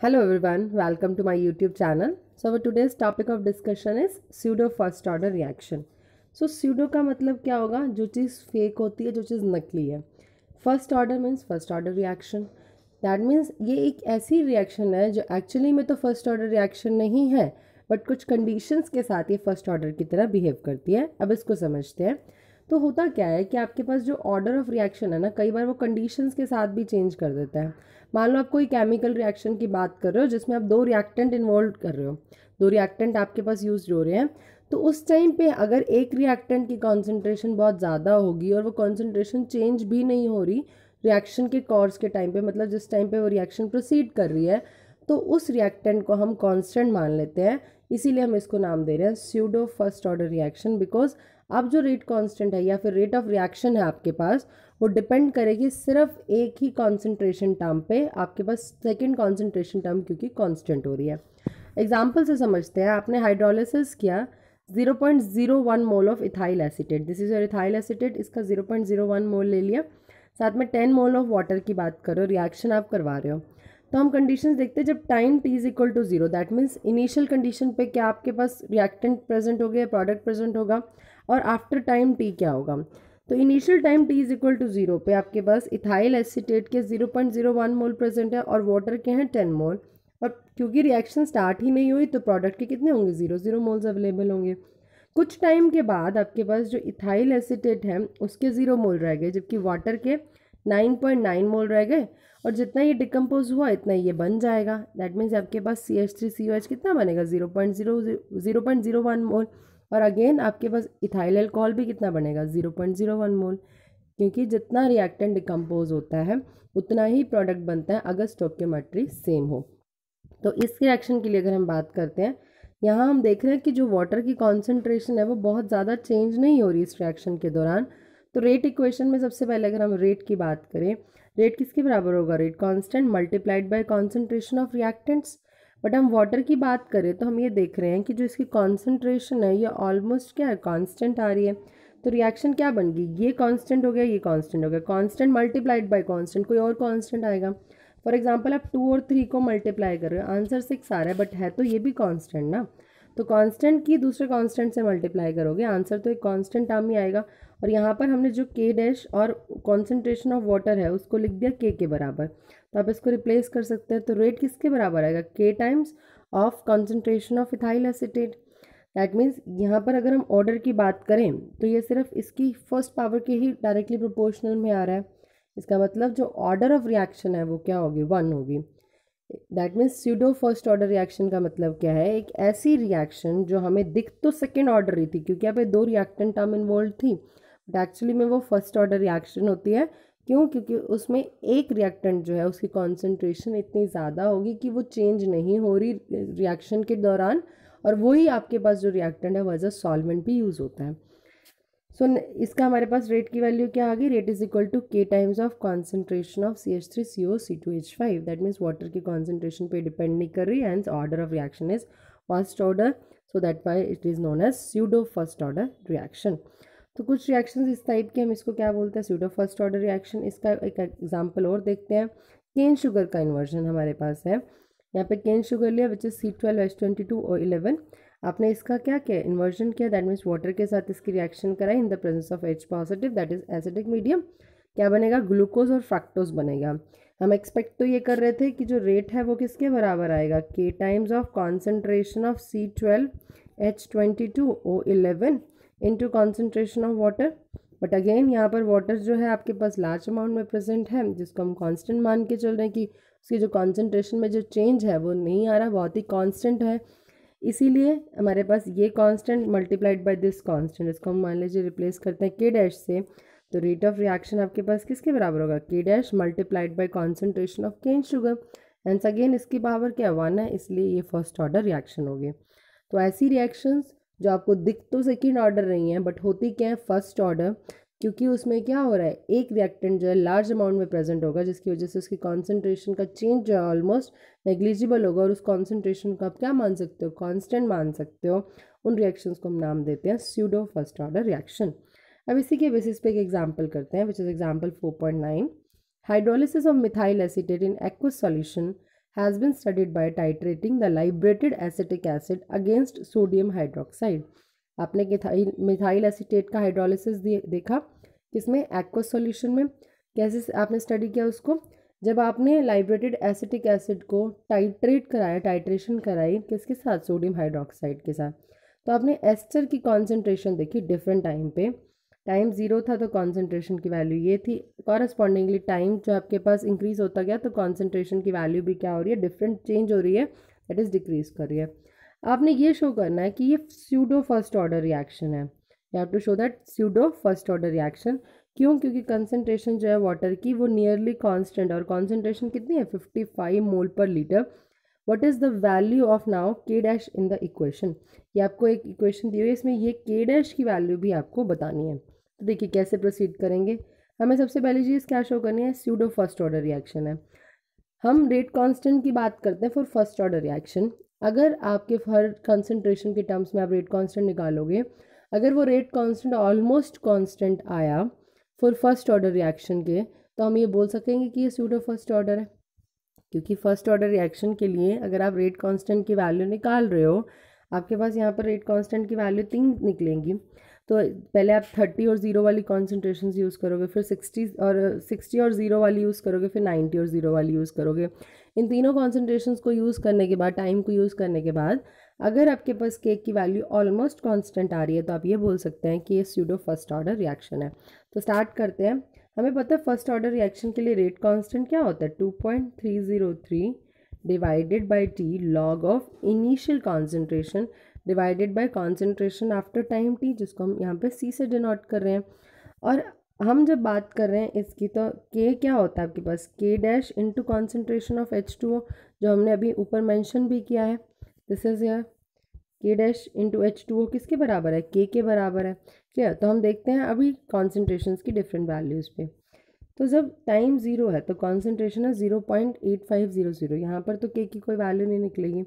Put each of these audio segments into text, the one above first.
Hello everyone, welcome to my YouTube channel. So our today's topic of discussion is pseudo first order reaction. So pseudo का मतलब क्या होगा? जो चीज़ fake होती है, जो चीज़ नकली है. First order means first order reaction. That means ये एक ऐसी रिएक्शन है जो एक्चुअली में तो फर्स्ट ऑर्डर रिएक्शन नहीं है, बट कुछ कंडीशंस के साथ ये फर्स्ट ऑर्डर की तरह बिहेव करती है. अब इसको समझते हैं. तो होता क्या है कि आपके पास जो ऑर्डर ऑफ रिएक्शन है ना, कई बार वो कंडीशंस के साथ भी चेंज कर देता है. मान लो आप कोई केमिकल रिएक्शन की बात कर रहे हो जिसमें आप दो रिएक्टेंट इन्वॉल्व कर रहे हो, दो रिएक्टेंट आपके पास यूज हो रहे हैं. तो उस टाइम पे अगर एक रिएक्टेंट की कॉन्सेंट्रेशन बहुत ज़्यादा होगी और वो कॉन्सेंट्रेशन चेंज भी नहीं हो रही रिएक्शन के कोर्स के टाइम पे, मतलब जिस टाइम पे वो रिएक्शन प्रोसीड कर रही है, तो उस रिएक्टेंट को हम कांस्टेंट मान लेते हैं. इसीलिए हम इसको नाम दे रहे हैं pseudo first order reaction. Because अब जो रेट कांस्टेंट है या फिर रेट ऑफ रिएक्शन है आपके पास, वो डिपेंड करेगी सिर्फ एक ही कॉन्सेंट्रेशन टर्म पे. आपके पास सेकेंड कॉन्सेंट्रेशन टर्म क्योंकि कांस्टेंट हो रही है. एग्जाम्पल से समझते हैं. आपने हाइड्रोलिसिस किया 0.01 mole of ethyl acetate. This is your ethyl acetate. इसका 0.01 मोल ले लिया. साथ में 10 मोल ऑफ वाटर की बात करो. रिएक्शन आप करवा रहे हो. तो हम कंडीशंस देखते हैं. जब time t is equal to 0, that means initial condition पे क्या आपके पास रिएक्टेंट प्रेजेंट हो गया, प्रोडक्ट प्रेजेंट होगा. और आफ्टर टाइम t क्या होगा. तो initial time t is equal to 0 पे आपके पास इथाइल एसिटेट के 0.01 मोल प्रेजेंट है और वाटर के हैं 10 मोल. और क्योंकि रिएक्शन स्टार्ट ही नहीं हुई तो प्रोडक्ट के कितने होंगे, 0 मोल्स अवेलेबल होंगे. कुछ टाइम के बाद आपके पास जो इथाइल एसिटेट है उसके 0 मोल रह गए, जबकि वाटर के 9.9 मोल रह गए. और जितना ये डिकम्पोज हुआ इतना ये बन जाएगा. दैट मीन्स आपके पास CH3COH कितना बनेगा, 0.01 मोल. और अगेन आपके पास इथाइल अल्कोहल भी कितना बनेगा, 0.01 मोल. क्योंकि जितना रिएक्टेंट डिकम्पोज होता है उतना ही प्रोडक्ट बनता है अगर स्टोइकियोमेट्री सेम हो. तो इस रिएक्शन के लिए अगर हम बात करते हैं, यहाँ हम देख रहे हैं कि जो वाटर की कॉन्सेंट्रेशन है वो बहुत ज़्यादा चेंज नहीं हो रही इस रिएक्शन के दौरान. तो रेट इक्वेशन में सबसे पहले अगर हम रेट की बात करें, रेट किसके बराबर होगा, rate constant multiplied by concentration of reactants. But हम वाटर की बात करें तो हम ये देख रहे हैं कि जो इसकी कॉन्सेंट्रेशन है ये ऑलमोस्ट क्या है, कांस्टेंट आ रही है. तो रिएक्शन क्या बन गई, ये कांस्टेंट हो गया, ये कांस्टेंट हो गया. कांस्टेंट मल्टीप्लाइड बाय कांस्टेंट, कोई और कांस्टेंट आएगा. फॉर एग्जांपल आप 2 और 3 को मल्टीप्लाई कर रहे हो, आंसर 6 आ रहा है, बट है तो ये भी कांस्टेंट ना. तो कांस्टेंट की दूसरे कांस्टेंट से मल्टीप्लाई करोगे, आंसर तो एक कांस्टेंट टर्म ही आएगा. और यहाँ पर हमने जो के डैश और कॉन्सेंट्रेशन ऑफ वाटर है उसको लिख दिया के बराबर. तो आप इसको रिप्लेस कर सकते हैं. तो रेट किसके बराबर आएगा, के times of concentration of ethyl acetate. That means यहाँ पर अगर हम ऑर्डर की बात करें तो ये सिर्फ इसकी फर्स्ट पावर के ही डायरेक्टली प्रोपोर्शनल में आ रहा है. इसका मतलब जो ऑर्डर ऑफ रिएक्शन है वो क्या होगी, 1 होगी. That means pseudo first order reaction का मतलब क्या है, एक ऐसी रिएक्शन जो हमें दिख तो सेकेंड ऑर्डर रही थी क्योंकि यहाँ पे दो रिएक्टेंट टर्म इन्वॉल्व थी, बट एक्चुअली में वो फर्स्ट ऑर्डर रिएक्शन होती है. क्यों, क्योंकि उसमें एक रिएक्टेंट जो है उसकी कॉन्सेंट्रेशन इतनी ज़्यादा होगी कि वो चेंज नहीं हो रही रिएक्शन के दौरान, और वही आपके पास जो रिएक्टेंट है वो एज अ सॉल्वेंट भी यूज़ होता है. सो इसका हमारे पास रेट की वैल्यू क्या आ गई, rate is equal to K times of concentration of CH3CO C2H5. That means water की कॉन्सेंट्रेशन पे डिपेंड नहीं कर रही, and order of reaction is first order. So that why it is known as pseudo first order reaction. तो कुछ reaction इस type के हम इसको क्या बोलते हैं, स्यूडो फर्स्ट ऑर्डर रिएक्शन. इसका एक एग्जाम्पल और देखते हैं. केन शुगर का इन्वर्जन हमारे पास है. यहाँ पे केन शुगर लिया विच इज C12H22O11. आपने इसका क्या किया, इन्वर्जन किया. दैट मीन्स वाटर के साथ इसकी रिएक्शन कराई in the presence of H positive, that is acidic medium. क्या बनेगा, ग्लूकोज और फ्रक्टोज बनेगा. हम एक्सपेक्ट तो ये कर रहे थे कि जो रेट है वो किसके बराबर आएगा, के times of concentration of C12H22O11 into concentration of water. But again यहाँ पर वाटर जो है आपके पास लार्ज अमाउंट में प्रेजेंट है, जिसको हम कांस्टेंट मान के चल रहे हैं कि उसकी जो कॉन्सेंट्रेशन में जो चेंज है वो नहीं आ रहा, बहुत ही कांस्टेंट है. इसीलिए हमारे पास ये constant multiplied by this constant, इसको हम मान लीजिए रिप्लेस करते हैं के डैश से. तो रेट ऑफ रिएक्शन आपके पास किसके बराबर होगा, K dash multiplied by concentration of cane sugar. And again इसकी पावर क्या 1 है, इसलिए ये फर्स्ट ऑर्डर रिएक्शन होगी. तो ऐसी रिएक्शंस जो आपको दिख तो सेकेंड ऑर्डर नहीं है बट होती क्या है, फर्स्ट ऑर्डर, क्योंकि उसमें क्या हो रहा है, एक रिएक्टेंट जो है लार्ज अमाउंट में प्रेजेंट होगा जिसकी वजह से उसकी कॉन्सेंट्रेशन का चेंज जो है ऑलमोस्ट नेग्लिजिबल होगा, और उस कॉन्सेंट्रेशन को आप क्या मान सकते हो, कांस्टेंट मान सकते हो. उन रिएक्शंस को हम नाम देते हैं स्यूडो फर्स्ट ऑर्डर रिएक्शन. अब इसी के बेसिस पे एक एग्जांपल करते हैं which is example 4.9. Hydrolysis of methyl acetate in aqueous solution has been studied by titrating the liberated acetic acid against sodium hydroxide. आपने मिथाइल एसीटेट का हाइड्रोलिसिस देखा किसमें, एक्वस सॉल्यूशन में। कैसे आपने स्टडी किया उसको, जब आपने लाइब्रेटेड एसिटिक एसिड को टाइट्रेट कराया, टाइट्रेशन कराई किसके साथ, सोडियम हाइड्रोक्साइड के साथ, तो आपने एस्टर की कॉन्सेंट्रेशन देखी डिफरेंट टाइम पे। टाइम 0 था तो कॉन्सेंट्रेशन की वैल्यू ये थी, कॉरस्पॉन्डिंगली टाइम जो आपके पास इंक्रीज होता गया तो कॉन्सेंट्रेशन की वैल्यू भी क्या हो रही है, डिफरेंट चेंज हो रही है, दैट इज़ डिक्रीज कर रही है। आपने ये शो करना है कि ये स्यूडो फर्स्ट ऑर्डर रिएक्शन है, you have to show that pseudo first order reaction. क्यों, क्योंकि कंसनट्रेशन जो है वाटर की वो नियरली कांस्टेंट, और कंसनट्रेशन कितनी है 55 mole per litre. What is the value of now के डैश इन द इक्वेशन, ये आपको एक इक्वेशन दी हुई है, इसमें ये के डैश की वैल्यू भी आपको बतानी है। तो देखिए कैसे प्रोसीड करेंगे, हमें सबसे पहली चीज़ क्या शो करनी है, स्यूडो फर्स्ट ऑर्डर रिएक्शन है। हम रेट कांस्टेंट की बात करते हैं फॉर फर्स्ट ऑर्डर रिएक्शन। अगर आपके हर कंसंट्रेशन के टर्म्स में आप रेट कांस्टेंट निकालोगे, अगर वो रेट कांस्टेंट ऑलमोस्ट कांस्टेंट आया फॉर फर्स्ट ऑर्डर रिएक्शन के, तो हम ये बोल सकेंगे कि ये स्यूडो फर्स्ट ऑर्डर है। क्योंकि फर्स्ट ऑर्डर रिएक्शन के लिए अगर आप रेट कांस्टेंट की वैल्यू निकाल रहे हो, आपके पास यहाँ पर रेट कांस्टेंट की वैल्यू 3 निकलेंगी। तो पहले आप 30 और 0 वाली कॉन्सेंट्रेशन यूज़ करोगे, फिर 60 और 0 वाली यूज़ करोगे, फिर 90 और 0 वाली यूज़ करोगे। इन तीनों कॉन्सेंट्रेशंस को यूज़ करने के बाद, टाइम को यूज़ करने के बाद, अगर आपके पास केक की वैल्यू ऑलमोस्ट कांस्टेंट आ रही है तो आप ये बोल सकते हैं कि ये स्यूडो फर्स्ट ऑर्डर रिएक्शन है। तो स्टार्ट करते हैं। हमें पता है फर्स्ट ऑर्डर रिएक्शन के लिए रेट कांस्टेंट क्या होता है, 2.303 divided by T log of initial concentration divided by concentration after time T, जिसको हम यहाँ पे सी से डिनोट कर रहे हैं। और हम जब बात कर रहे हैं इसकी, तो के क्या होता है आपके पास, के dash into concentration of H2O, जो हमने अभी ऊपर मेंशन भी किया है। दिस इज यार के डैश इंटू H2O किसके बराबर है, के बराबर है। क्लियर, तो हम देखते हैं अभी कॉन्सेंट्रेशंस की डिफरेंट वैल्यूज़ पे। तो जब टाइम 0 है तो कॉन्सेंट्रेशन है 0.8500, यहाँ पर तो के की कोई वैल्यू नहीं निकलेगी।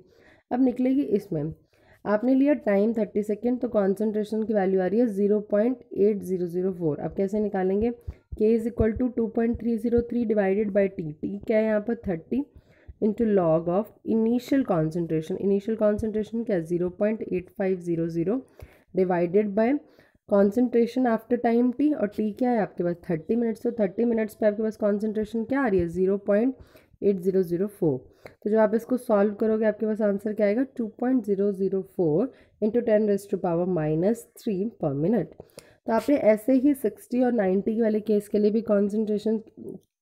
अब निकलेगी इसमें, आपने लिया टाइम 30 सेकेंड, तो कॉन्सेंट्रेशन की वैल्यू आ रही है 0.8004। अब कैसे निकालेंगे, K is equal to 2.303 divided by T, T क्या है यहाँ पर 30 into log of initial concentration, initial concentration क्या है 0.8500 divided by concentration after time T, और टी क्या है आपके पास 30 मिनट्स, तो 30 मिनट्स पे आपके पास कॉन्सेंट्रेशन क्या आ रही है 0.8004। तो जब आप इसको सॉल्व करोगे आपके पास आंसर क्या आएगा 2.004 इंटू 10⁻³ पर मिनट। तो आपने ऐसे ही 60 और 90 वाले केस के लिए भी कॉन्सेंट्रेशन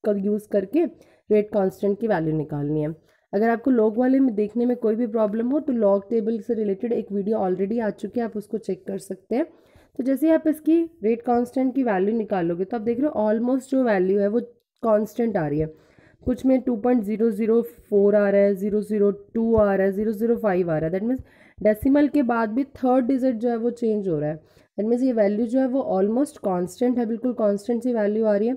का यूज़ करके रेट कांस्टेंट की वैल्यू निकालनी है। अगर आपको लॉग वाले में देखने में कोई भी प्रॉब्लम हो तो लॉग टेबल से रिलेटेड एक वीडियो ऑलरेडी आ चुकी है, आप उसको चेक कर सकते हैं। तो जैसे ही आप इसकी रेट कांस्टेंट की वैल्यू निकालोगे तो आप देख रहे हो ऑलमोस्ट जो वैल्यू है वो कांस्टेंट आ रही है। कुछ में 2.004 आ रहा है, 002 आ रहा है, 005 आ रहा है। दैट मीन्स डेसिमल के बाद भी थर्ड डिजिट जो है वो चेंज हो रहा है। दैट मीन्स ये वैल्यू जो है वो ऑलमोस्ट कांस्टेंट है, बिल्कुल कांस्टेंट सी वैल्यू आ रही है।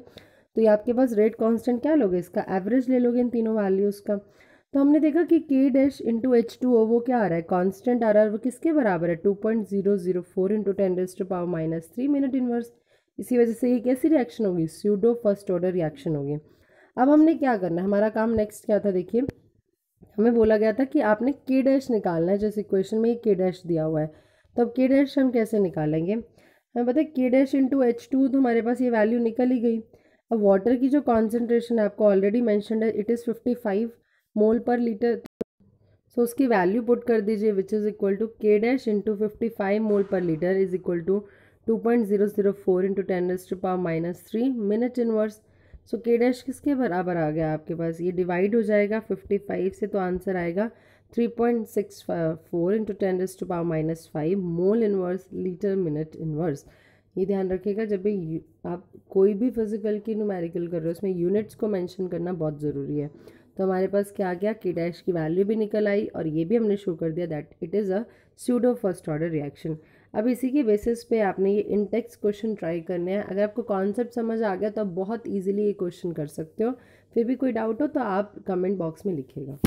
तो ये आपके पास रेट कांस्टेंट क्या लोगे, इसका एवरेज ले लोगे इन तीनों वैल्यूज़ का। तो हमने देखा कि के डैश इंटू H2O वो क्या आ रहा है, कांस्टेंट आ रहा है, और वो किसके बराबर है 2.004 इंटू 10⁻³ मिनट इनवर्स। इसी वजह से ये कैसी रिएक्शन होगी, स्यूडो फर्स्ट ऑर्डर रिएक्शन होगी। अब हमने क्या करना है, हमारा काम नेक्स्ट क्या था, देखिए हमें बोला गया था कि आपने के डैश निकालना है, जैसे इक्वेशन में के डैश दिया हुआ है। तो अब के डैश हम कैसे निकालेंगे, हमें पता है के डैश इंटू H2 तो हमारे पास ये वैल्यू निकल ही गई। अब वाटर की जो कॉन्सेंट्रेशन है आपको ऑलरेडी मैंशनड है, it is 55 mole per litre. So उसकी वैल्यू पुट कर दीजिए which is equal to K dash into 55 mole per litre is equal to 2.004 into 10⁻³ minute inverse. So K dash किसके बराबर आ गया आपके पास, ये डिवाइड हो जाएगा 55 से, तो आंसर आएगा 3.64 into 10⁻⁵ mole inverse litre minute inverse. ये ध्यान रखिएगा जब भी आप कोई भी फिजिकल की न्यूमेरिकल कर रहे हो उसमें यूनिट्स को मेंशन करना बहुत ज़रूरी है। तो हमारे पास क्या आ गया, के डैश की वैल्यू भी निकल आई और ये भी हमने शो कर दिया that it is a pseudo first order reaction. अब इसी के बेसिस पे आपने ये इनटेक्स्ट क्वेश्चन ट्राई करने हैं। अगर आपको कॉन्सेप्ट समझ आ गया तो आप बहुत ईजिली ये क्वेश्चन कर सकते हो। फिर भी कोई डाउट हो तो आप कमेंट बॉक्स में लिखिएगा।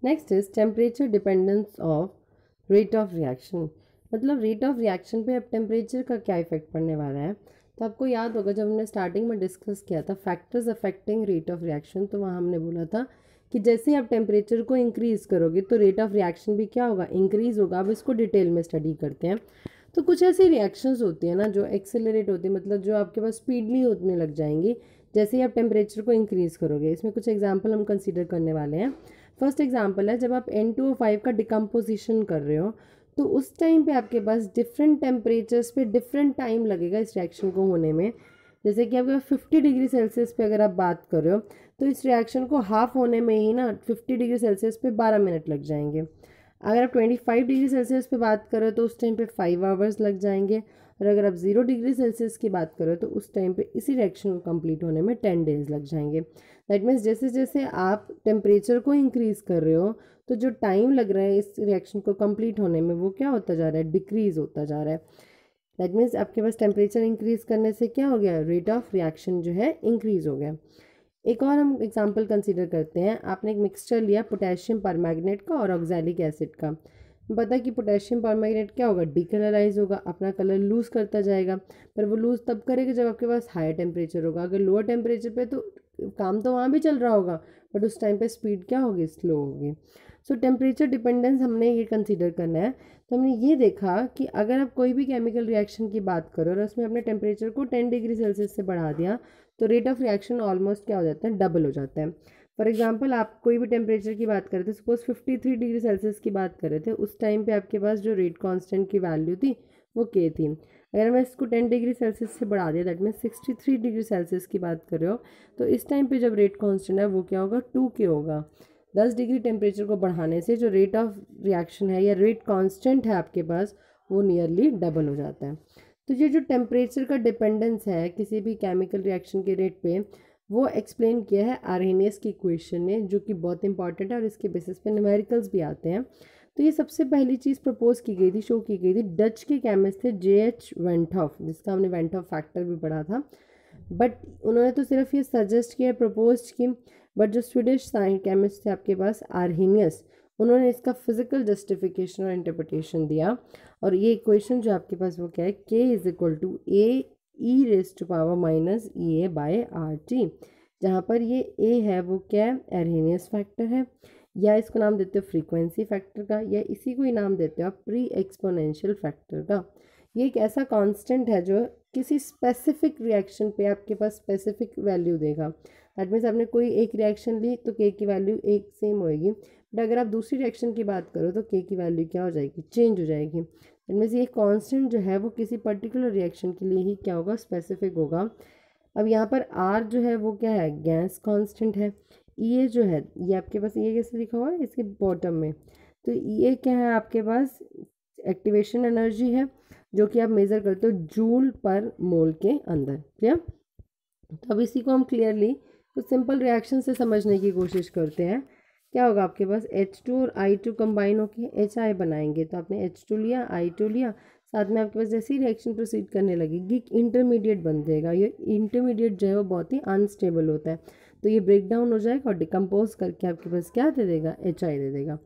Next is temperature dependence of rate of reaction. मतलब रेट ऑफ रिएक्शन पे अब टेम्परेचर का क्या इफेक्ट पड़ने वाला है। तो आपको याद होगा जब हमने स्टार्टिंग में डिस्कस किया था factors affecting rate of reaction, तो वहाँ हमने बोला था कि जैसे आप टेम्परेचर को इंक्रीज़ करोगे तो रेट ऑफ रिएक्शन भी क्या होगा, इंक्रीज़ होगा। अब इसको डिटेल में स्टडी करते हैं। तो कुछ ऐसी रिएक्शंस होती हैं ना जो एक्सेलरेट होती है, मतलब जो आपके पास स्पीडली होने लग जाएंगी जैसे ही आप टेम्परेचर को इंक्रीज़ करोगे। इसमें कुछ एग्जांपल हम कंसीडर करने वाले हैं। फर्स्ट एग्जांपल है जब आप N2O5 का डिकम्पोजिशन कर रहे हो तो उस टाइम पे आपके पास डिफरेंट टेम्परेचर्स पे डिफरेंट टाइम लगेगा इस रिएक्शन को होने में। जैसे कि आपके 50 डिग्री सेल्सियस पे अगर आप बात कर रहे हो तो इस रिएक्शन को हाफ होने में ही ना 50 डिग्री सेल्सियस पे 12 मिनट लग जाएंगे। अगर आप 25 डिग्री सेल्सियस पे बात करो तो उस टाइम पे 5 आवर्स लग जाएंगे। और अगर आप 0 डिग्री सेल्सियस की बात करो तो उस टाइम पे इसी रिएक्शन को कंप्लीट होने में 10 डेज लग जाएंगे। दैट मीन्स जैसे जैसे आप टेम्परेचर को इंक्रीज़ कर रहे हो तो जो टाइम लग रहा है इस रिएक्शन को कंप्लीट होने में वो क्या होता जा रहा है, डिक्रीज़ होता जा रहा है। दैट मीन्स आपके पास टेम्परेचर इंक्रीज़ करने से क्या हो गया, रेट ऑफ रिएक्शन जो है इंक्रीज़ हो गया। एक और हम एग्जांपल कंसीडर करते हैं। आपने एक मिक्सचर लिया पोटेशियम परमैंगनेट का और ऑक्सैलिक एसिड का। पता कि पोटेशियम परमैंगनेट क्या होगा, डीकलराइज होगा, अपना कलर लूज़ करता जाएगा। पर वो लूज़ तब करेगा जब आपके पास हायर टेम्परेचर होगा। अगर लोअर टेम्परेचर पे तो काम तो वहाँ भी चल रहा होगा बट उस टाइम पे स्पीड क्या होगी, स्लो होगी। सो टेम्परेचर डिपेंडेंस हमने ये कंसीडर करना है। तो हमने ये देखा कि अगर आप कोई भी केमिकल रिएक्शन की बात करो और उसमें अपने टेम्परेचर को 10 डिग्री सेल्सियस से बढ़ा दिया तो रेट ऑफ रिएक्शन ऑलमोस्ट क्या हो जाता है, डबल हो जाता है। फॉर एग्जांपल आप कोई भी टेम्परेचर की बात कर रहे थे, सपोज 53 डिग्री सेल्सियस की बात कर रहे थे, उस टाइम पे आपके पास जो रेट कांस्टेंट की वैल्यू थी वो के थी। अगर मैं इसको 10 डिग्री सेल्सियस से बढ़ा दिया दैट मीन 63 डिग्री सेल्सियस की बात कर रहे हो तो इस टाइम पे जब रेट कांस्टेंट है वो क्या होगा, 2 के होगा। 10 डिग्री टेम्परेचर को बढ़ाने से जो रेट ऑफ रिएक्शन है या रेट कांस्टेंट है आपके पास वो नियरली डबल हो जाता है। तो ये जो टेम्परेचर का डिपेंडेंस है किसी भी केमिकल रिएक्शन के रेट पे वो एक्सप्लेन किया है आर्हेनियस की इक्वेशन ने, जो कि बहुत इंपॉर्टेंट है और इसके बेसिस पे न्यूमेरिकल्स भी आते हैं। तो ये सबसे पहली चीज़ प्रपोज की गई थी, शो की गई थी, डच के केमिस्ट थे J.H. वेंटहॉफ, जिसका हमने वेंटहॉफ फैक्टर भी पढ़ा था। बट उन्होंने तो सिर्फ ये सजेस्ट किया, प्रपोज की। बट जो स्वीडिश साइंस केमिस्ट थे आपके पास आर्हेनियस, उन्होंने इसका फिजिकल जस्टिफिकेशन और इंटरप्रिटेशन दिया। और ये इक्वेशन जो आपके पास वो क्या है, K is equal to A e raise to power minus EA by RT, जहाँ पर ये A है वो क्या है, आर्हेनियस फैक्टर है, या इसको नाम देते हो फ्रीक्वेंसी फैक्टर का, या इसी को ही नाम देते हो आप प्री एक्सपोनेंशियल फैक्टर का। ये एक ऐसा कांस्टेंट है जो किसी स्पेसिफिक रिएक्शन पे आपके पास स्पेसिफिक वैल्यू देगा। दैट मीन्स आपने कोई एक रिएक्शन ली तो K की वैल्यू एक सेम होएगी, बट अगर आप दूसरी रिएक्शन की बात करो तो K की वैल्यू क्या हो जाएगी, चेंज हो जाएगी। इनमें से ये कांस्टेंट जो है वो किसी पर्टिकुलर रिएक्शन के लिए ही क्या होगा, स्पेसिफिक होगा। अब यहाँ पर R जो है वो क्या है, गैस कांस्टेंट है। ये जो है ये आपके पास ये कैसे लिखा हुआ है इसके बॉटम में, तो ये क्या है आपके पास एक्टिवेशन एनर्जी है जो कि आप मेज़र करते हो जूल पर मोल के अंदर। क्लियर? तो अब इसी को हम क्लियरली कुछ सिंपल रिएक्शन से समझने की कोशिश करते हैं। क्या होगा आपके पास H2 और I2 कंबाइन होकर HI बनाएंगे। तो आपने H2 लिया, I2 लिया, साथ में आपके पास जैसे ही रिएक्शन प्रोसीड करने लगेगी इंटरमीडिएट बन जाएगा। ये इंटरमीडिएट जो है वो बहुत ही अनस्टेबल होता है, तो ये ब्रेक डाउन हो जाएगा और डिकम्पोज करके आपके पास क्या दे देगा, HI दे देगा।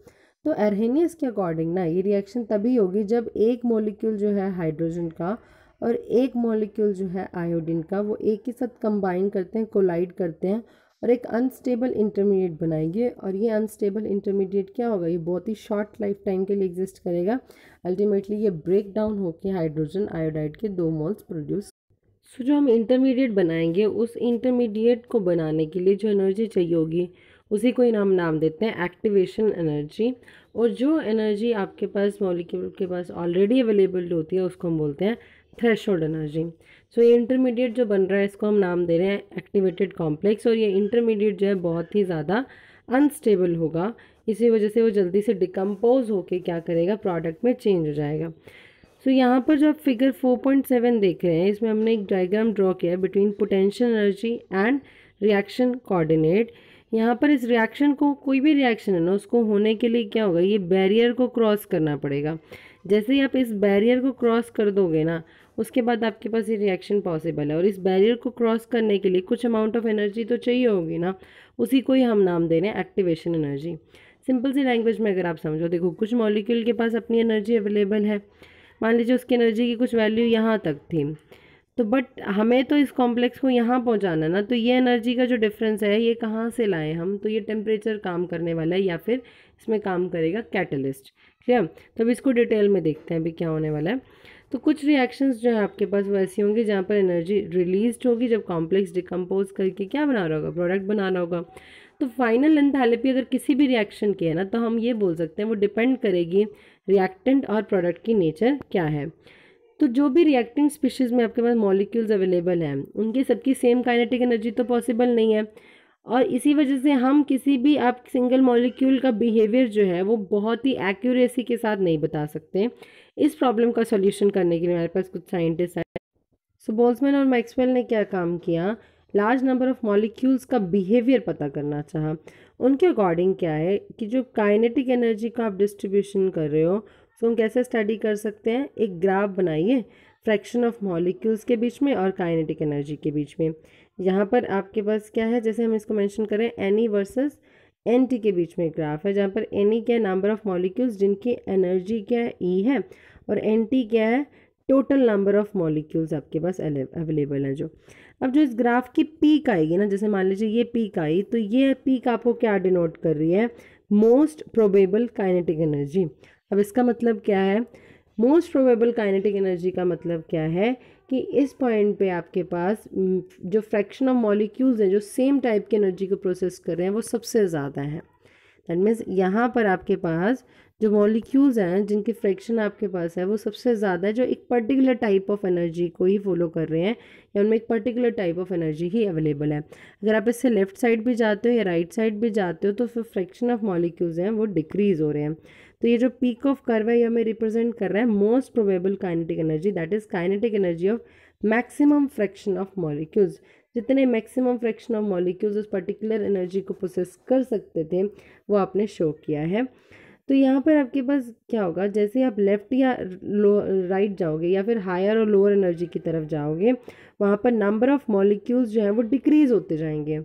तो आर्हेनियस के अकॉर्डिंग ना ये रिएक्शन तभी होगी जब एक मॉलिक्यूल जो है हाइड्रोजन का और एक मॉलिक्यूल जो है आयोडीन का वो एक ही साथ कंबाइन करते हैं, कोलाइड करते हैं और एक अनस्टेबल इंटरमीडिएट बनाएंगे। और ये अनस्टेबल इंटरमीडिएट क्या होगा, ये बहुत ही शॉर्ट लाइफ टाइम के लिए एग्जिस्ट करेगा। अल्टीमेटली ये ब्रेक डाउन होकर हाइड्रोजन आयोडाइड के 2 मोल्स प्रोड्यूस। सो जो हम इंटरमीडिएट बनाएंगे उस इंटरमीडिएट को बनाने के लिए जो एनर्जी चाहिए होगी उसी को ही हम नाम देते हैं एक्टिवेशन एनर्जी। और जो एनर्जी आपके पास मॉलिक्यूल के पास ऑलरेडी अवेलेबल होती है उसको हम बोलते हैं थ्रेशोल्ड एनर्जी। सो ये इंटरमीडिएट जो बन रहा है इसको हम नाम दे रहे हैं एक्टिवेटेड कॉम्प्लेक्स। और ये इंटरमीडिएट जो है बहुत ही ज़्यादा अनस्टेबल होगा, इसी वजह से वो जल्दी से डिकम्पोज होके क्या करेगा, प्रोडक्ट में चेंज हो जाएगा। सो यहाँ पर जो आप फिगर 4.7 देख रहे हैं इसमें हमने एक डायग्राम ड्रॉ किया है between potential energy and reaction coordinate. यहाँ पर इस रिएक्शन को, कोई भी रिएक्शन है ना, उसको होने के लिए क्या होगा, ये बैरियर को क्रॉस करना पड़ेगा। जैसे ही आप इस बैरियर को क्रॉस कर दोगे ना उसके बाद आपके पास ये रिएक्शन पॉसिबल है। और इस बैरियर को क्रॉस करने के लिए कुछ अमाउंट ऑफ एनर्जी तो चाहिए होगी ना, उसी को ही हम नाम दे रहे हैं एक्टिवेशन एनर्जी। सिंपल सी लैंग्वेज में अगर आप समझो, देखो कुछ मॉलिक्यूल के पास अपनी एनर्जी अवेलेबल है, मान लीजिए उसकी एनर्जी की कुछ वैल्यू यहाँ तक थी, तो बट हमें तो इस कॉम्प्लेक्स को यहाँ पहुँचाना ना, तो ये एनर्जी का जो डिफरेंस है ये कहाँ से लाएं हम, तो ये टेम्परेचर काम करने वाला है या फिर इसमें काम करेगा कैटलिस्ट। ठीक है, तो अब इसको डिटेल में देखते हैं अभी क्या होने वाला है। तो कुछ रिएक्शंस जो है आपके पास वो ऐसी होंगी जहाँ पर एनर्जी रिलीज होगी जब कॉम्प्लेक्स डिकम्पोज करके क्या बना रहा होगा, प्रोडक्ट बना रहा होगा। तो फाइनल एंथैल्पी अगर किसी भी रिएक्शन की है ना, तो हम ये बोल सकते हैं वो डिपेंड करेगी रिएक्टेंट और प्रोडक्ट की नेचर क्या है। तो जो भी रिएक्टिंग स्पीशीज़ में आपके पास मॉलिक्यूल्स अवेलेबल हैं उनकी सबकी सेम काइनेटिक एनर्जी तो पॉसिबल नहीं है, और इसी वजह से हम किसी भी आप सिंगल मॉलिक्यूल का बिहेवियर जो है वो बहुत ही एक्यूरेसी के साथ नहीं बता सकते। इस प्रॉब्लम का सॉल्यूशन करने के लिए हमारे पास कुछ साइंटिस्ट आए। सो बोल्ट्जमैन और मैक्सवेल ने क्या काम किया, लार्ज नंबर ऑफ मॉलिक्यूल्स का बिहेवियर पता करना चाहा। उनके अकॉर्डिंग क्या है कि जो काइनेटिक एनर्जी का आप डिस्ट्रीब्यूशन कर रहे हो तो हम कैसे स्टडी कर सकते हैं, एक ग्राफ बनाइए फ्रैक्शन ऑफ मॉलिक्यूल्स के बीच में और काइनेटिक एनर्जी के बीच में। यहाँ पर आपके पास क्या है, जैसे हम इसको मेंशन करें एन वर्सेस एन टी के बीच में एक ग्राफ है, जहाँ पर एन क्या है नंबर ऑफ मॉलिक्यूल्स जिनकी एनर्जी क्या है ई है, और एन टी क्या है टोटल नंबर ऑफ मॉलिक्यूल्स आपके पास अवेलेबल हैं जो। अब जो इस ग्राफ की पीक आएगी ना, जैसे मान लीजिए ये पीक आई, तो ये पीक आपको क्या डिनोट कर रही है, मोस्ट प्रोबेबल काइनेटिक एनर्जी। अब इसका मतलब क्या है, मोस्ट प्रोबेबल काइनेटिक एनर्जी का मतलब क्या है कि इस पॉइंट पे आपके पास जो फ्रैक्शन ऑफ मॉलिक्यूल्स हैं जो सेम टाइप की एनर्जी को प्रोसेस कर रहे हैं वो सबसे ज़्यादा है। दैट मीन्स यहाँ पर आपके पास जो मॉलिक्यूल्स हैं जिनकी फ्रैक्शन आपके पास है वो सबसे ज़्यादा है, जो एक पर्टिकुलर टाइप ऑफ एनर्जी को ही फॉलो कर रहे हैं या उनमें एक particular type of energy he available है। अगर आप इससे लेफ्ट साइड भी जाते हो या राइट साइड भी जाते हो तो फिर फ्रैक्शन ऑफ मॉलिक्यूल्स हैं वो डिक्रीज़ हो रहे हैं। तो ये जो पीक ऑफ कर्व है ये हमें रिप्रेजेंट कर रहा है most probable kinetic energy, that is kinetic energy of maximum fraction of molecules. जितने मैक्सिमम फ्रैक्शन ऑफ मॉलिक्यूल्स उस पर्टिकुलर एनर्जी को प्रोसेस कर सकते थे वो आपने शो किया है। तो यहाँ पर आपके पास क्या होगा, जैसे आप लेफ़्ट या राइट जाओगे या फिर हायर और लोअर एनर्जी की तरफ जाओगे वहाँ पर नंबर ऑफ मॉलिक्यूल्स जो है वो डिक्रीज़ होते जाएंगे।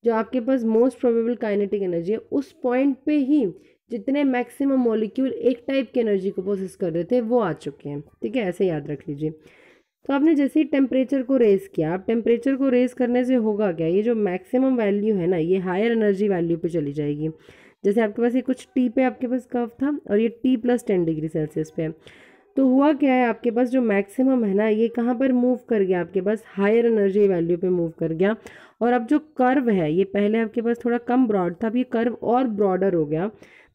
जो आपके पास मोस्ट प्रोबेबल काइनेटिक एनर्जी है उस पॉइंट पे ही जितने मैक्सिमम मॉलिक्यूल एक टाइप की एनर्जी को प्रोसेस कर रहे थे वो आ चुके हैं। ठीक है, ऐसे याद रख लीजिए। तो आपने जैसे ही टेम्परेचर को रेज़ किया, अब टेम्परेचर को रेज़ करने से होगा क्या, ये जो मैक्सिमम वैल्यू है ना ये हायर एनर्जी वैल्यू पे चली जाएगी। जैसे आपके पास ये कुछ टी पे आपके पास कर्व था और ये टी प्लस 10 डिग्री सेल्सियस पे है, तो हुआ क्या है आपके पास जो मैक्सिमम है ना ये कहाँ पर मूव कर गया, आपके पास हायर एनर्जी वैल्यू पे मूव कर गया। और अब जो कर्व है ये पहले आपके पास थोड़ा कम ब्रॉड था, अब ये कर्व और ब्रॉडर हो गया।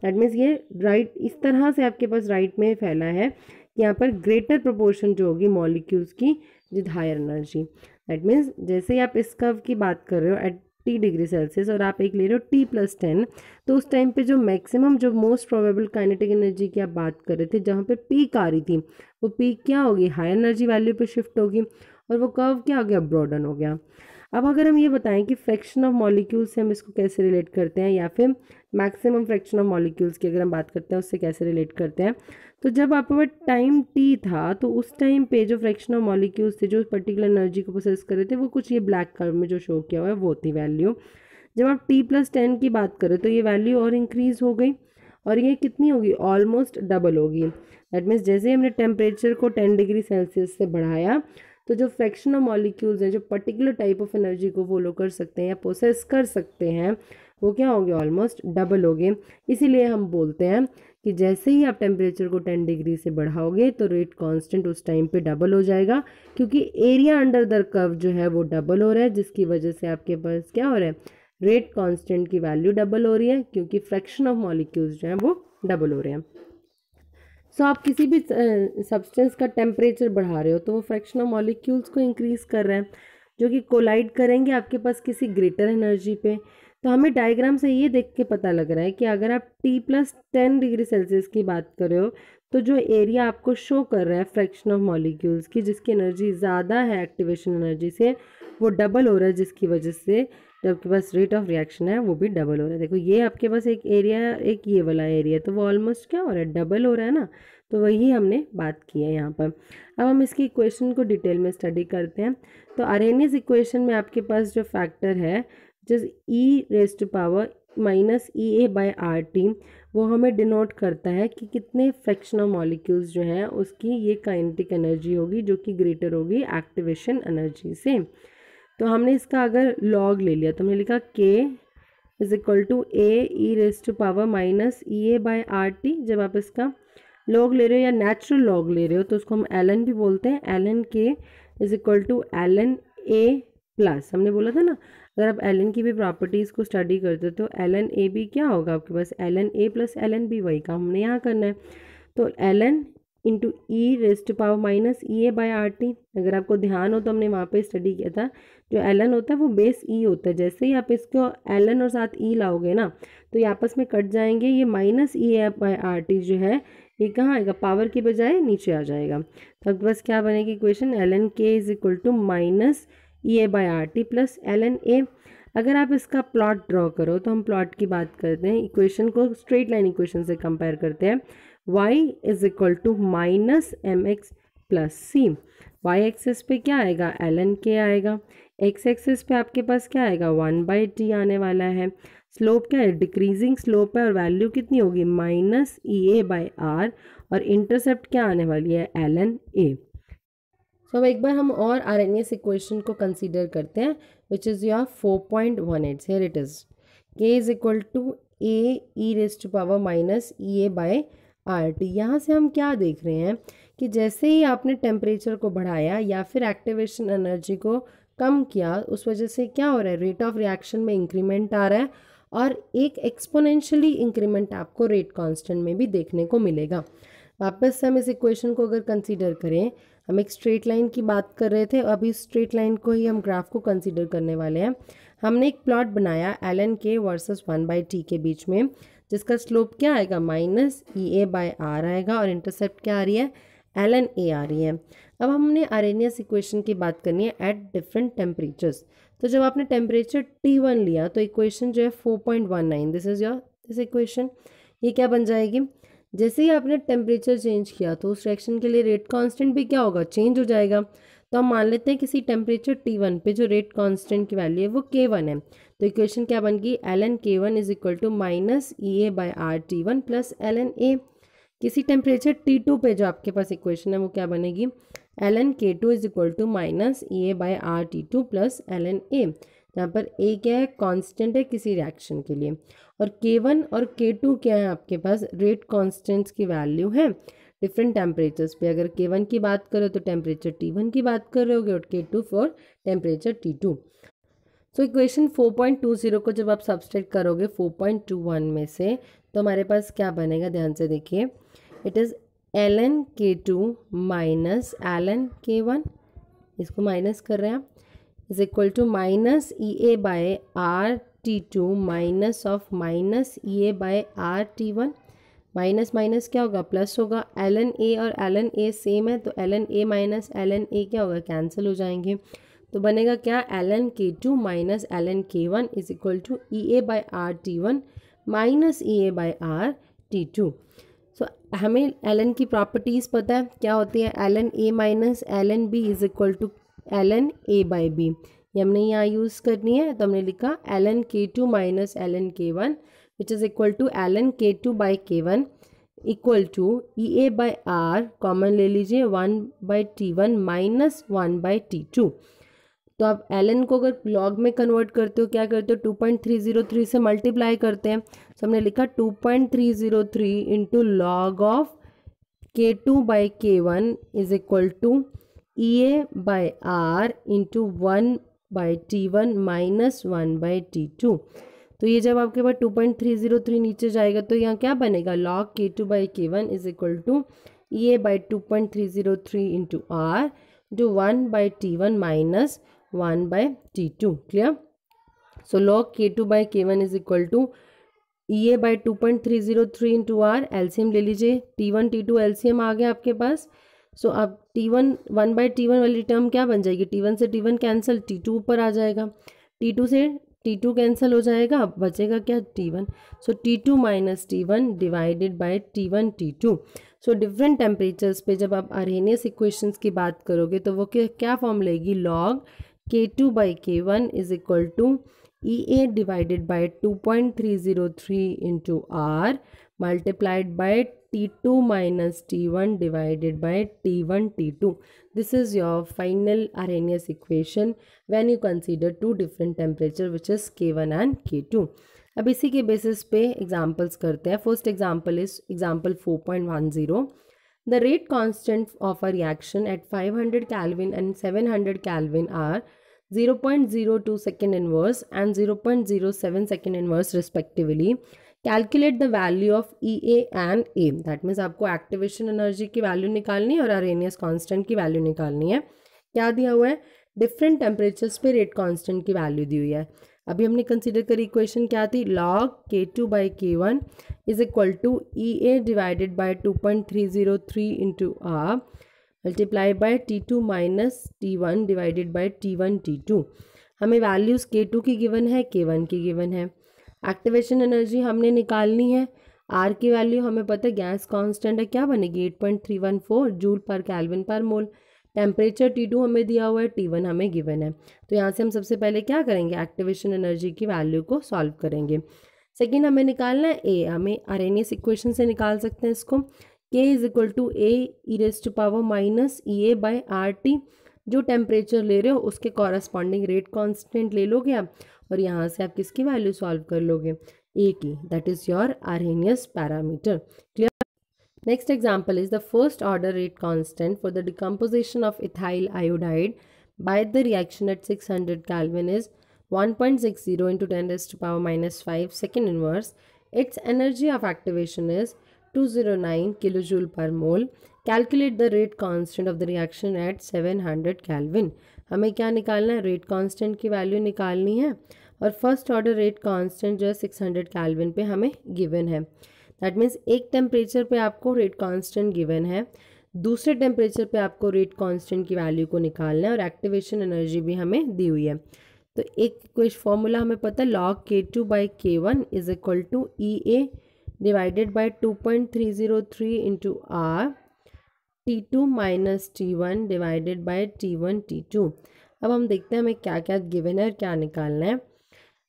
दैट मीन्स ये राइट इस तरह से आपके पास राइट में फैला है, यहाँ पर ग्रेटर प्रोपोर्शन जो होगी मॉलिक्यूल्स की with higher energy. That means जैसे ही आप इस कर्व की बात कर रहे हो एट टी डिग्री सेल्सियस और आप एक ले रहे हो टी प्लस 10, तो उस टाइम पे जो मैक्सिमम जो मोस्ट प्रोबेबल काइनेटिक एनर्जी की आप बात कर रहे थे जहाँ पे पीक आ रही थी वो पीक क्या होगी, हायर एनर्जी वैल्यू पे शिफ्ट होगी और वो कर्व क्या हो गया, ब्रॉडन हो गया। अब अगर हम ये बताएं कि फ्रैक्शन ऑफ मॉलिक्यूल्स से हम इसको कैसे रिलेट करते हैं या फिर मैक्सिमम फ्रैक्शन ऑफ मॉलिक्यूल्स की अगर हम बात करते हैं उससे कैसे रिलेट करते हैं, तो जब आपके पास टाइम टी था तो उस टाइम पे जो फ्रैक्शन ऑफ मॉलिक्यूल्स थे जो पर्टिकुलर एनर्जी को प्रोसेस कर रहे थे वो कुछ ये ब्लैक कर्व में जो शो किया हुआ है वो थी वैल्यू। जब आप टी प्लस 10 की बात करें तो ये वैल्यू और इंक्रीज हो गई और ये कितनी होगी, ऑलमोस्ट डबल होगी। दैट मीन्स जैसे हमने टेम्परेचर को 10 डिग्री सेल्सियस से बढ़ाया तो जो फ्रैक्शन ऑफ मॉलिक्यूल्स हैं जो पर्टिकुलर टाइप ऑफ एनर्जी को फॉलो कर सकते हैं या प्रोसेस कर सकते हैं वो क्या हो गए, ऑलमोस्ट डबल हो गए। इसीलिए हम बोलते हैं कि जैसे ही आप टेम्परेचर को 10 डिग्री से बढ़ाओगे तो रेट कांस्टेंट उस टाइम पे डबल हो जाएगा, क्योंकि एरिया अंडर द कर्व जो है वो डबल हो रहा है, जिसकी वजह से आपके पास क्या हो रहा है, रेट कांस्टेंट की वैल्यू डबल हो रही है क्योंकि फ्रैक्शन ऑफ मॉलिक्यूल्स जो हैं वो डबल हो रहे हैं। सो आप किसी भी सब्सटेंस का टेम्परेचर बढ़ा रहे हो तो वो फ्रैक्शन ऑफ मॉलिक्यूल्स को इंक्रीज़ कर रहे हैं जो कि कोलाइड करेंगे आपके पास किसी ग्रेटर एनर्जी पे। तो हमें डायग्राम से ये देख के पता लग रहा है कि अगर आप टी प्लस 10 डिग्री सेल्सियस की बात कर रहे हो तो जो एरिया आपको शो कर रहा है फ्रैक्शन ऑफ मॉलिक्यूल्स की जिसकी एनर्जी ज़्यादा है एक्टिवेशन एनर्जी से वो डबल हो रहा है, जिसकी वजह से जो आपके पास रेट ऑफ रिएक्शन है वो भी डबल हो रहा है। देखो ये आपके पास एक एरिया एक ये वाला एरिया तो वो ऑलमोस्ट क्या हो रहा है, डबल हो रहा है ना। तो वही हमने बात की है यहाँ पर। अब हम इसकी इक्वेशन को डिटेल में स्टडी करते हैं। तो आर्हेनियस इक्वेशन में आपके पास जो फैक्टर है जिस E raise to power minus E A by R T वो हमें डिनोट करता है कि कितने फ्रैक्शन ऑफ मॉलिक्यूल्स जो है उसकी ये काइनेटिक एनर्जी होगी जो कि ग्रेटर होगी एक्टिवेशन एनर्जी से। तो हमने इसका अगर लॉग ले लिया तो हमने लिखा K is equal to A E raise to power minus E A by R T. जब आप इसका लॉग ले रहे हो या नेचुरल लॉग ले रहे हो तो उसको हम एल एन भी बोलते हैं। L N K is equal to L N A plus, हमने बोला था ना अगर आप एल एन की भी प्रॉपर्टीज़ को स्टडी करते हो तो एल एन ए बी क्या होगा आपके पास, L N A plus L N B, वही काम हमने यहाँ करना है। तो L N into E raise to power minus E A by R T. अगर आपको ध्यान हो तो हमने वहाँ पे स्टडी किया था जो एल एन होता है वो बेस ई होता है। जैसे ही आप इसको एल एन और साथ ई लाओगे ना तो ये आपस में कट जाएंगे, ये minus E A by R T जो है ये कहाँ आएगा, पावर की बजाय नीचे आ जाएगा। तो आपके पास क्या बनेगी equation, L N K is equal to minus E A by R T plus L N A. अगर आप इसका प्लॉट ड्रॉ करो तो हम प्लॉट की बात करते हैं, इक्वेशन को स्ट्रेट लाइन इक्वेशन से कंपेयर करते हैं। y is equal to minus M X plus C. Y axis पे क्या आएगा, एल एन के आएगा। एक्स एक्सिस पे आपके पास क्या आएगा, 1/t आने वाला है। स्लोप क्या है, डिक्रीजिंग स्लोप है और वैल्यू कितनी होगी, minus E A by R, और इंटरसेप्ट क्या आने वाली है, एल एन ए। तो अब एक बार हम और आरएनएस इक्वेशन को कंसीडर करते हैं which is your 4.18। Here it is K is equal to A E raise to power minus E A by R T. यहाँ से हम क्या देख रहे हैं कि जैसे ही आपने टेम्परेचर को बढ़ाया या फिर एक्टिवेशन एनर्जी को कम किया उस वजह से क्या हो रहा है, रेट ऑफ रिएक्शन में इंक्रीमेंट आ रहा है और एक एक्सपोनेंशियली इंक्रीमेंट आपको रेट कांस्टेंट में भी देखने को मिलेगा। वापस से हम इस इक्वेशन को अगर कंसीडर करें, हम एक स्ट्रेट लाइन की बात कर रहे थे, अभी स्ट्रेट लाइन को ही हम ग्राफ को कंसीडर करने वाले हैं। हमने एक प्लॉट बनाया एल एन के वर्सेस 1/t के बीच में, जिसका स्लोप क्या आएगा, minus E A by R आएगा और इंटरसेप्ट क्या आ रही है, एल एन ए आ रही है। अब हमने आरएनएस इक्वेशन की बात करनी है एट डिफरेंट टेम्परेचर्स। तो जब आपने टेम्परेचर T1 लिया तो इक्वेशन जो है 4.19, this is your this equation, ये क्या बन जाएगी, जैसे ही आपने टेम्परेचर चेंज किया तो उस रिएक्शन के लिए रेट कांस्टेंट भी क्या होगा, चेंज हो जाएगा। तो हम मान लेते हैं किसी टेम्परेचर T1 पे जो रेट कांस्टेंट की वैल्यू है वो K1 है। तो इक्वेशन क्या बन गई, L N K1 is equal to minus E A by R T1 plus L N A. किसी टेम्परेचर T2 पे जो आपके पास इक्वेशन है वो क्या बनेगी, L N K2 is equal to minus E A by R T2 plus L N A. यहाँ पर ए क्या है, कांस्टेंट है किसी रिएक्शन के लिए, और K1 और K2 क्या है आपके पास, रेट कांस्टेंट्स की वैल्यू है डिफरेंट टेम्परेचर्स पे। अगर K1 की बात करो तो टेम्परेचर T1 की बात कर रहे होगे और K2 for temperature T2। So equation 4.20 को जब आप सब्सट्रैक्ट करोगे 4.21 में से तो हमारे पास क्या बनेगा, ध्यान से देखिए, it is L N K2 minus L N K1, इसको माइनस कर रहे हैं आप, is equal to minus E A by R T2 minus of minus E A by R T1। Minus minus क्या होगा, प्लस होगा। एल एन ए और L N ए same है तो L N A minus L N A क्या होगा, cancel हो जाएंगे। तो बनेगा क्या, L N K2 minus L N K1 is equal to E A by R T1 minus E A by R T2। So हमें एल एन की properties पता है क्या होती है, L N A minus L N B is equal to L N A by B, ये हमने यहाँ यूज़ करनी है। तो हमने लिखा L N K2 minus L N K1 which is equal to L N K2 by K1 equal to E A by R, common ले लीजिए, 1/T1 माइनस 1/T2। तो आप एल एन को अगर लॉग में कन्वर्ट करते हो क्या करते हो, 2.303 से मल्टीप्लाई करते हैं। तो हमने लिखा 2.303 into log of K2 by K1 is equal to E A by R into 1/T1 minus 1/T2। तो ये जब आपके पास 2.303 नीचे जाएगा तो यहाँ क्या बनेगा, log K2 by K1 is equal to E A by 2.303 into R जो 1/T1 minus 1/T2। Clear. So log K2 by K1 is equal to E A by 2.303 into R, LCM ले लीजिए, T1 T2 एलसीएम आ गया आपके पास। सो अब T1 1/T1 वाली term क्या बन जाएगी, T1 से T1 कैंसिल, T2 ऊपर आ जाएगा, T2 से T2 कैंसिल हो जाएगा, अब बचेगा क्या, T1। So T2 minus T1 divided by T1 T2। So different temperatures पे जब आप आरएनएस इक्वेशंस की बात करोगे तो वो क्या फॉर्म लेगी, log K2 by K1 is equal to EA divided by 2.303 into R multiplied by T2 minus T1 divided by T1 T2. This is your final Arrhenius equation when you consider two different temperature which is K1 and K2. अब इसी के basis पे examples करते हैं. First example is example 4.10. The rate constant of a reaction at 500 Kelvin and 700 Kelvin are 0.02 second inverse and 0.07 second inverse respectively. Calculate the value of EA and A. That means आपको activation energy की value निकालनी है और Arrhenius constant की value निकालनी है. क्या दिया हुआ है? डिफरेंट टेम्परेचर्स पे रेट कांस्टेंट की वैल्यू दी हुई है. अभी हमने कंसीडर करी इक्वेशन क्या थी? log K2 by K1 is equal to EA divided by 2.303 into R multiply by T2 minus T1 divided by T1 T2. हमें वैल्यूज़ K2 की गिवन है, K1 की गिवन है. एक्टिवेशन एनर्जी हमने निकालनी है. R की वैल्यू हमें पता है, गैस कांस्टेंट है, क्या बनेगी? 8.314 जूल पर केल्विन पर मोल. टेम्परेचर T2 हमें दिया हुआ है, T1 हमें गिवन है. तो यहाँ से हम सबसे पहले क्या करेंगे? एक्टिवेशन एनर्जी की वैल्यू को सॉल्व करेंगे. सेकेंड हमें निकालना है A. हमें अरेनियस इक्वेशन से निकाल सकते हैं इसको. K is equal to A E raise to power minus EA by RT. जो टेम्परेचर ले रहे हो उसके कॉरस्पॉन्डिंग रेट कांस्टेंट ले लोगे आप और यहाँ से आप किसकी वैल्यू सॉल्व कर लोगे? A की. That is your Arrhenius parameter. Clear? Next example is the first order rate constant for the decomposition of ethyl iodide by the reaction at 600 Kelvin is 1.60 into 10 raised to power minus 5 second inverse. Its energy of activation is 209 kilojoule per mole. Calculate the rate constant of the reaction at 700 Kelvin. हमें क्या निकालना है? Rate constant की value निकालनी है और first order rate constant जो है 600 केल्विन पे हमें गिवन है. दैट मीन्स एक टेम्परेचर पे आपको रेट कांस्टेंट गिवन है, दूसरे टेम्परेचर पे आपको रेट कांस्टेंट की वैल्यू को निकालना है और एक्टिवेशन एनर्जी भी हमें दी हुई है. तो एक कुछ फॉर्मूला हमें पता है, log K2 by K1 is equal to EA divided by 2.303 into R T2 minus T1 divided by T1 T2. अब हम देखते हैं हमें क्या क्या गिवन है और क्या निकालना है.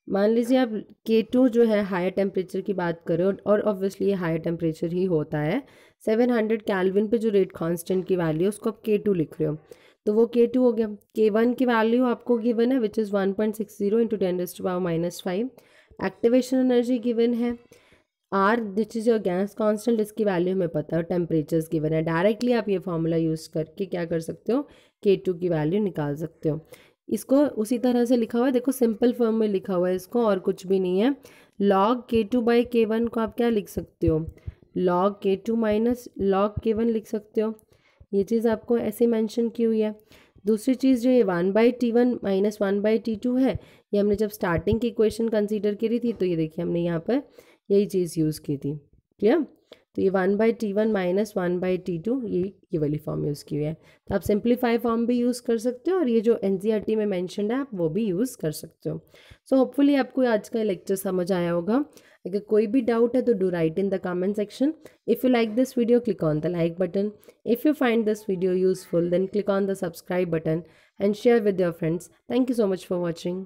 मान लीजिए आप K2 जो है हायर टेम्परेचर की बात करें और ऑब्वियसली ये हायर टेम्परेचर ही होता है. 700 केल्विन पे जो रेट कांस्टेंट की वैल्यू है उसको आप K2 लिख रहे हो, तो वो K2 हो गया. K1 की वैल्यू आपको गिवन है which is 1.60 into 10 raised to power minus 5. Activation energy given है R which is your gas constant, इसकी वैल्यू हमें पता है, टेम्परेचर्स गिवन है. डायरेक्टली आप ये फॉर्मूला यूज़ करके क्या कर सकते हो? K2 की वैल्यू निकाल सकते हो. इसको उसी तरह से लिखा हुआ है, देखो सिंपल फॉर्म में लिखा हुआ है इसको और कुछ भी नहीं है. log K2 बाई K1 को आप क्या लिख सकते हो? log K2 minus log K1 लिख सकते हो. ये चीज़ आपको ऐसे मेंशन की हुई है. दूसरी चीज़ जो ये 1/T1 माइनस 1/T2 है, ये हमने जब स्टार्टिंग की इक्वेशन कंसीडर करी थी तो ये देखिए हमने यहाँ पर यही चीज़ यूज़ की थी. क्लियर? तो ये 1/T1 माइनस 1/T2 ये वाली फॉर्म यूज़ की हुई है. तो आप सिंप्लीफाई फॉर्म भी यूज़ कर सकते हो और ये जो NCERT में मेंशन्ड है आप वो भी यूज़ कर सकते हो. सो होपफुली आपको आज का लेक्चर समझ आया होगा. अगर कोई भी डाउट है तो do write in the comment section. If you like this video click on the like button. If you find this video useful then click on the subscribe button and share with your friends. Thank you so much for watching.